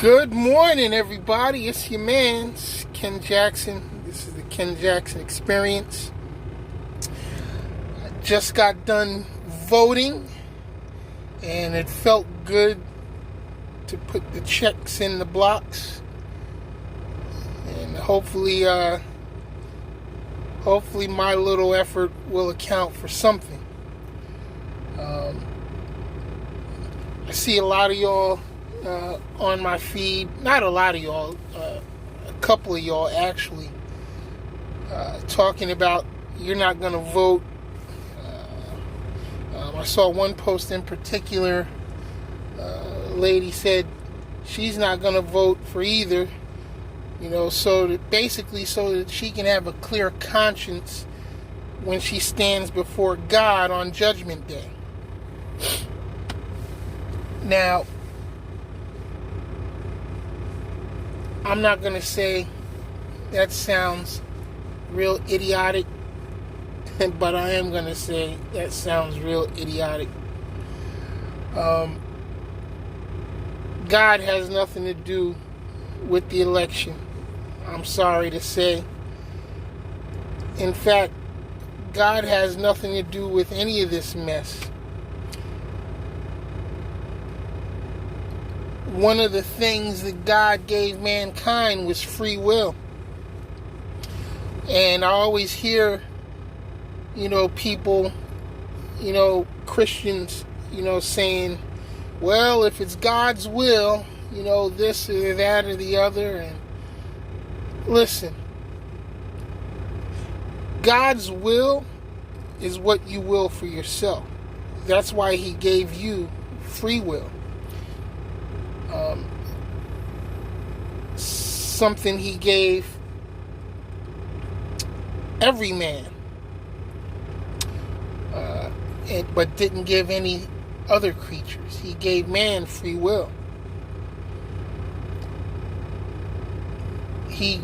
Good morning, everybody. It's your man, it's Ken Jackson. This is the Ken Jackson Experience. I just got done voting, and it felt good to put the checks in the blocks. And hopefully my little effort will account for something. I see a lot of y'all on my feed, not a lot of y'all, a couple of y'all actually, talking about you're not going to vote. I saw one post in particular, a lady said she's not going to vote for either, so that she can have a clear conscience when she stands before God on Judgment Day. Now, I'm not going to say that sounds real idiotic, but I am going to say that sounds real idiotic. God has nothing to do with the election. I'm sorry to say. In fact, God has nothing to do with any of this mess. One of the things that God gave mankind was free will. And I always hear, people, Christians, saying, well, if it's God's will, this or that or the other. And listen, God's will is what you will for yourself. That's why He gave you free will. Something He gave every man, but didn't give any other creatures. He gave man free will. He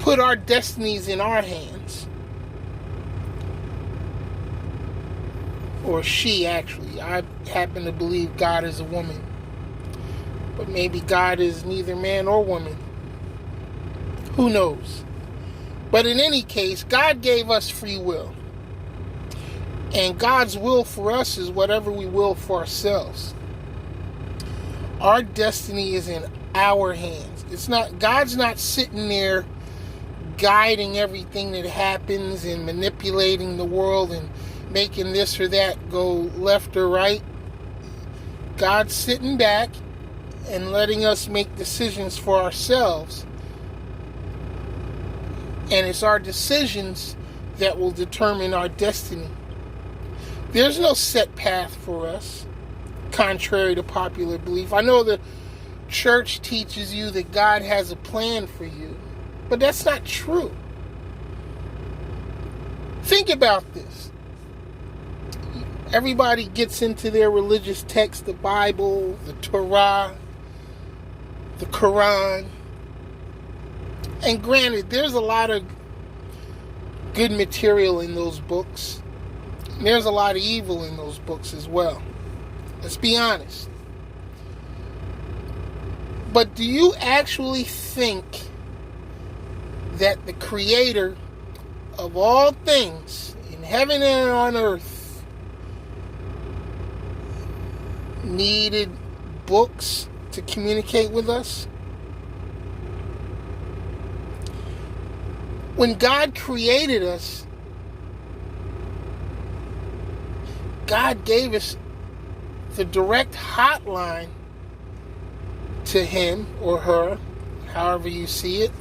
put our destinies in our hands. Or she, actually. I happen to believe God is a woman. But maybe God is neither man or woman. Who knows? But in any case, God gave us free will. And God's will for us is whatever we will for ourselves. Our destiny is in our hands. God's not sitting there guiding everything that happens and manipulating the world and making this or that go left or right. God's sitting back and letting us make decisions for ourselves. And it's our decisions that will determine our destiny. There's no set path for us, contrary to popular belief. I know the church teaches you that God has a plan for you, but that's not true. Think about this. Everybody gets into their religious text, the Bible, the Torah, the Quran. And granted, there's a lot of good material in those books. And there's a lot of evil in those books as well. Let's be honest. But do you actually think that the Creator of all things in heaven and on earth needed books to communicate with us? When God created us, God gave us the direct hotline to Him or her, however you see it.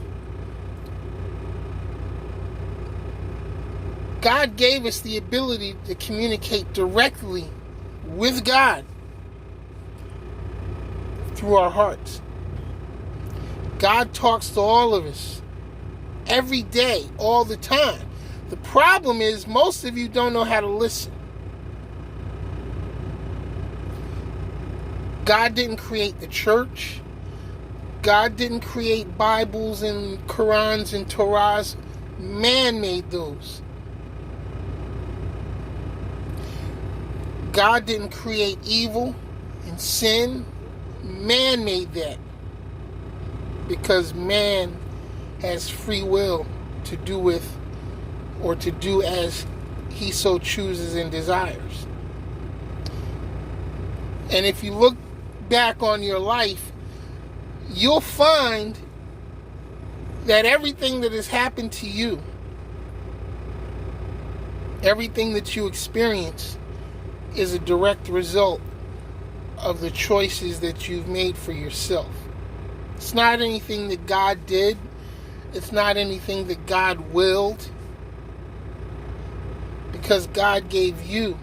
God gave us the ability to communicate directly with God through our hearts. God talks to all of us every day, all the time. The problem is most of you don't know how to listen. God didn't create the church. God didn't create Bibles and Qurans and Torahs. Man made those. God didn't create evil and sin. Man made that because man has free will to do with or to do as he so chooses and desires. And if you look back on your life, you'll find that everything that has happened to you, everything that you experience, is a direct result of the choices that you've made for yourself. It's not anything that God did. It's not anything that God willed. Because God gave you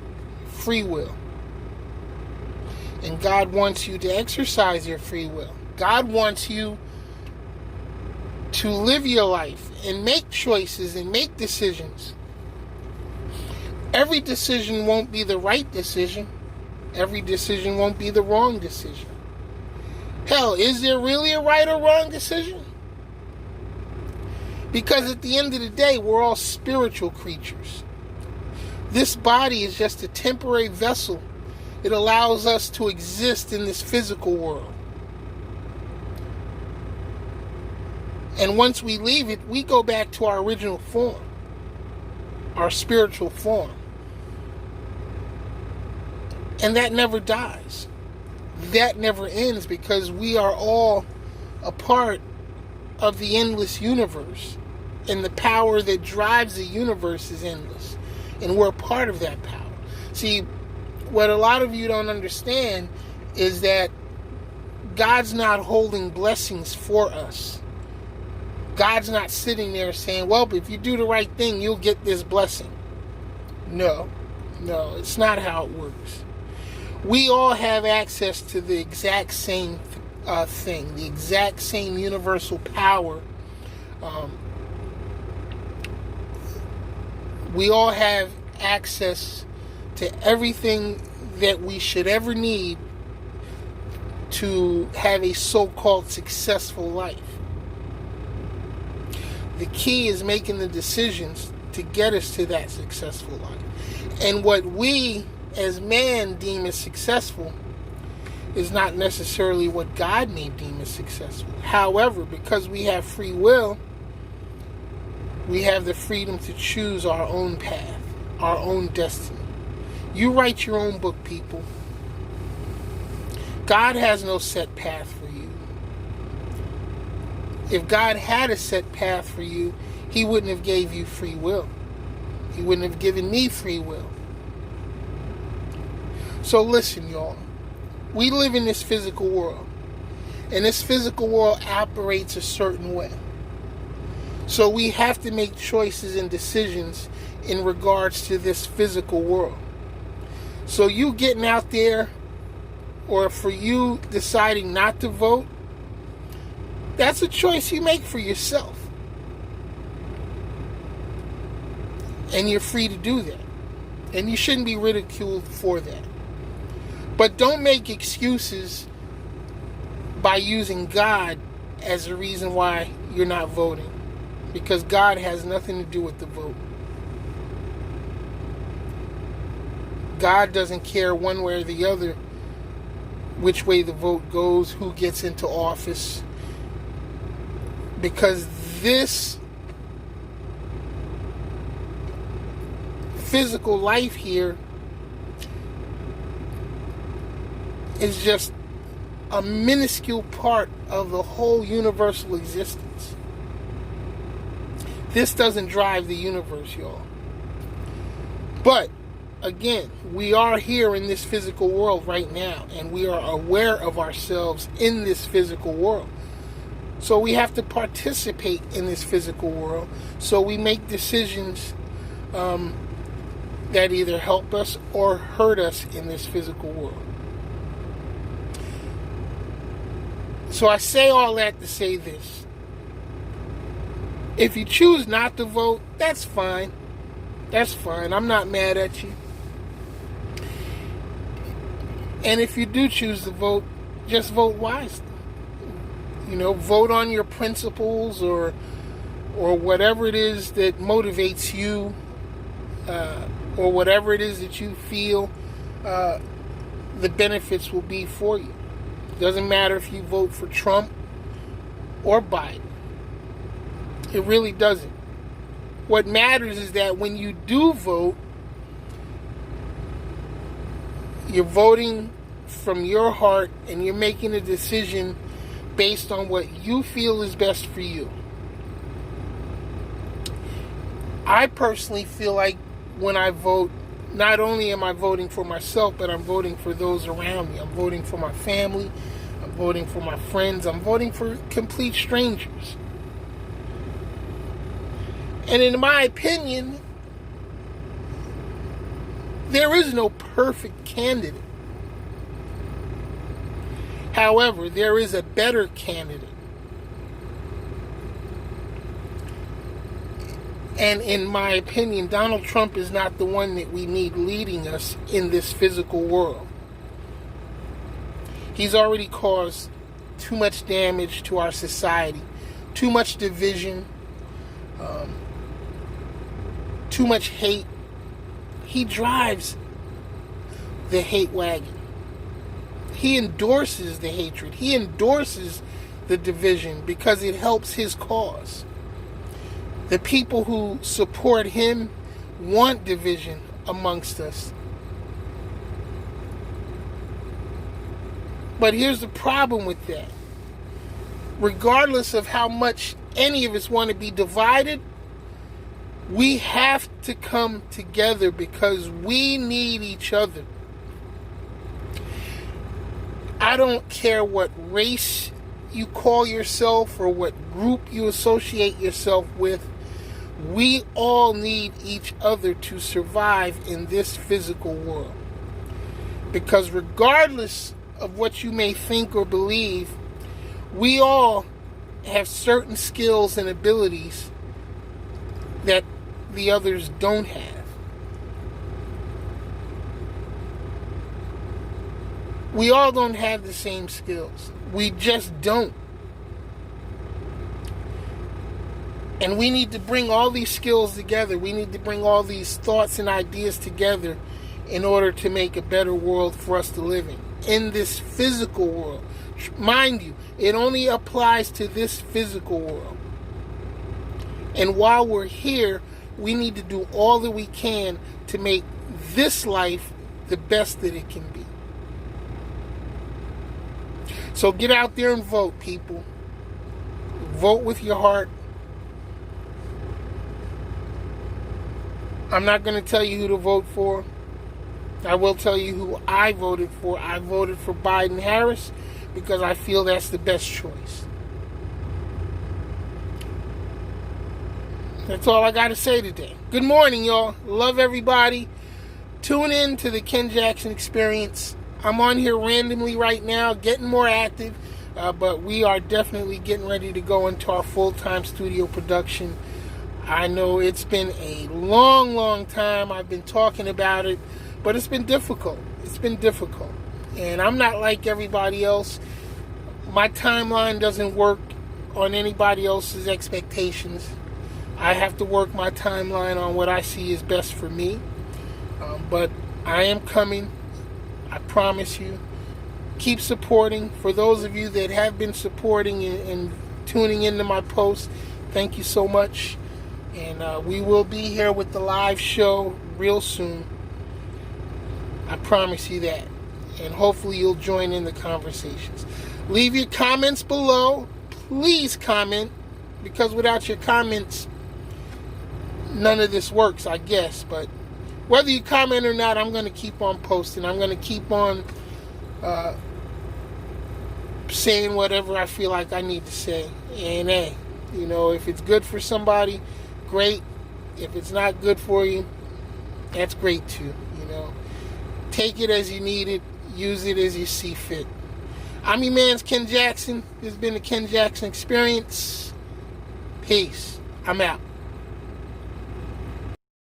free will. And God wants you to exercise your free will. God wants you to live your life and make choices and make decisions. Every decision won't be the right decision. Every decision won't be the wrong decision. Hell, is there really a right or wrong decision? Because at the end of the day, we're all spiritual creatures. This body is just a temporary vessel. It allows us to exist in this physical world. And once we leave it, we go back to our original form, our spiritual form. And that never dies. That never ends because we are all a part of the endless universe. And the power that drives the universe is endless. And we're a part of that power. See, what a lot of you don't understand is that God's not holding blessings for us. God's not sitting there saying, well, if you do the right thing, you'll get this blessing. No, it's not how it works. We all have access to the exact same thing, the exact same universal power. We all have access to everything that we should ever need to have a so-called successful life. The key is making the decisions to get us to that successful life. And what we as man deem as successful is not necessarily what God may deem as successful. However, because we have free will, we have the freedom to choose our own path, our own destiny. You write your own book, people. God has no set path for you. If God had a set path for you, He wouldn't have gave you free will. He wouldn't have given me free will. So listen, y'all. We live in this physical world. And this physical world operates a certain way. So we have to make choices and decisions in regards to this physical world. So you getting out there, or for you deciding not to vote, that's a choice you make for yourself. And you're free to do that. And you shouldn't be ridiculed for that. But don't make excuses by using God as a reason why you're not voting. Because God has nothing to do with the vote. God doesn't care one way or the other which way the vote goes, who gets into office. Because this physical life here is just a minuscule part of the whole universal existence. This doesn't drive the universe, y'all. But, again, we are here in this physical world right now, and we are aware of ourselves in this physical world. So we have to participate in this physical world. So we make decisions that either help us or hurt us in this physical world. So I say all that to say this. If you choose not to vote, that's fine. That's fine. I'm not mad at you. And if you do choose to vote, just vote wisely. You know, vote on your principles or whatever it is that motivates you, or whatever it is that you feel the benefits will be for you. Doesn't matter if you vote for Trump or Biden. It really doesn't. What matters is that when you do vote, you're voting from your heart and you're making a decision based on what you feel is best for you. I personally feel like when I vote, not only am I voting for myself, but I'm voting for those around me. I'm voting for my family. I'm voting for my friends. I'm voting for complete strangers. And in my opinion, there is no perfect candidate. However, there is a better candidate. And in my opinion, Donald Trump is not the one that we need leading us in this physical world. He's already caused too much damage to our society, too much division, too much hate. He drives the hate wagon. He endorses the hatred. He endorses the division because it helps his cause. The people who support him want division amongst us. But here's the problem with that. Regardless of how much any of us want to be divided, we have to come together because we need each other. I don't care what race you call yourself or what group you associate yourself with. We all need each other to survive in this physical world. Because regardless of what you may think or believe, we all have certain skills and abilities that the others don't have. We all don't have the same skills. We just don't. And we need to bring all these skills together. We need to bring all these thoughts and ideas together in order to make a better world for us to live in this physical world. Mind you, it only applies to this physical world. And while we're here, we need to do all that we can to make this life the best that it can be. So get out there and vote, people. Vote with your heart. I'm not going to tell you who to vote for. I will tell you who I voted for. I voted for Biden-Harris because I feel that's the best choice. That's all I got to say today. Good morning, y'all. Love everybody. Tune in to the Ken Jackson Experience. I'm on here randomly right now, getting more active, but we are definitely getting ready to go into our full-time studio production. I know it's been a long, long time. I've been talking about it, but it's been difficult. It's been difficult. And I'm not like everybody else. My timeline doesn't work on anybody else's expectations. I have to work my timeline on what I see is best for me. But I am coming. I promise you. Keep supporting. For those of you that have been supporting and tuning into my posts, thank you so much. And we will be here with the live show real soon. I promise you that. And hopefully you'll join in the conversations. Leave your comments below. Please comment. Because without your comments, none of this works, I guess. But whether you comment or not, I'm going to keep on posting. I'm going to keep on saying whatever I feel like I need to say. And hey, you know, if it's good for somebody, great. If it's not good for you, that's great too. You know, take it as you need it. Use it as you see fit. I'm your man's Ken Jackson. This has been the Ken Jackson Experience. Peace. I'm out.